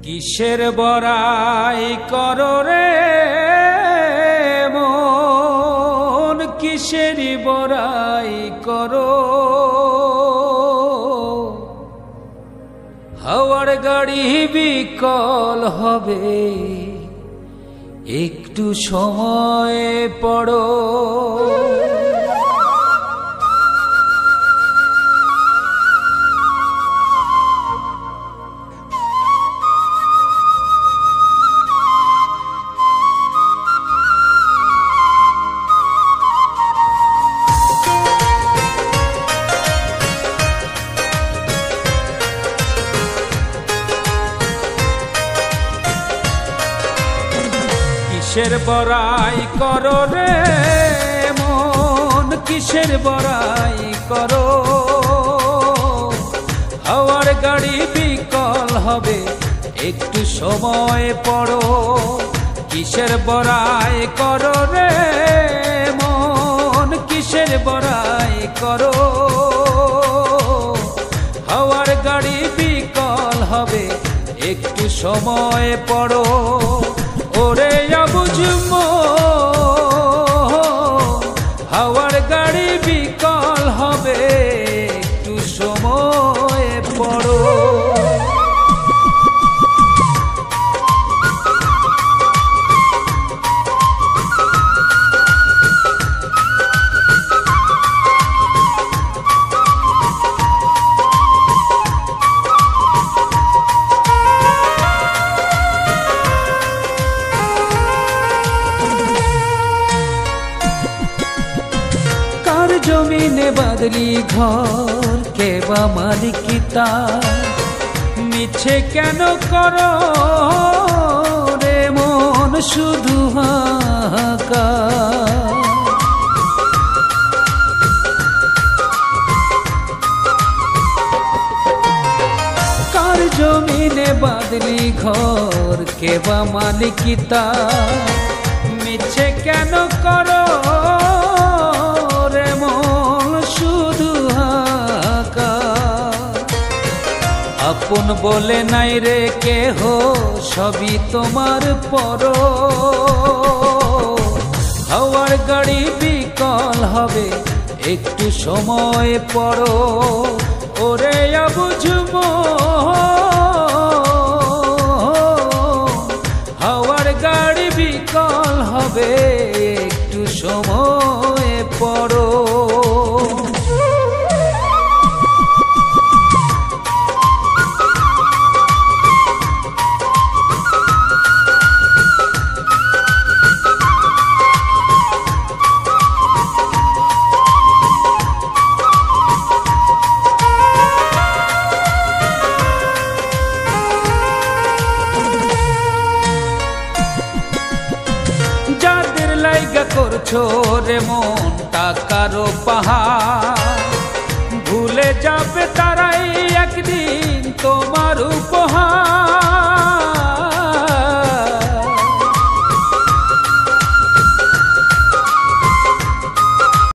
কিসের বড়াই করো রে মন, কিসের বড়াই করো। হাওয়ার গাড়ি বিকল হবে, একটু সময় পড়ো। কিসের বড়াই করো রে মন, কিসের বড়াই করো। হাওয়ার গাড়ি বিকল হবে, একটু সময় পড়ো। কিসের বড়াই করো রে মন, কিসের বড়াই করো। হাওয়ার গাড়ি বিকল হবে, একটু সময় পড়ো। ওরে বুঝব হাওয়ার গাড়ি বিকল হবে, একটু সময় পড়ো। জমিনে বাদলি ঘর, কে বা মালিকিতা। মিছে কেন করো রে মন শুধু হাহাকার। কার জমিনে বাদলি ঘর, কে বা মালিকিতা। মিছে কেন করো রে মন শুধু হাহাকার। আপন বলে নাই রে কেহ, সবই তোমার পর। হাওয়ার গাড়ি বিকল হবে, একটু সময় পড়ো। ওরে বুঝব হাওয়ার গাড়ি বিকল হবে, একটু সময় পড়ো। যাদের লাইগা করছো রে মন টাকারও পাহাড়, ভুলে যাবে তারাই একদিন তোমার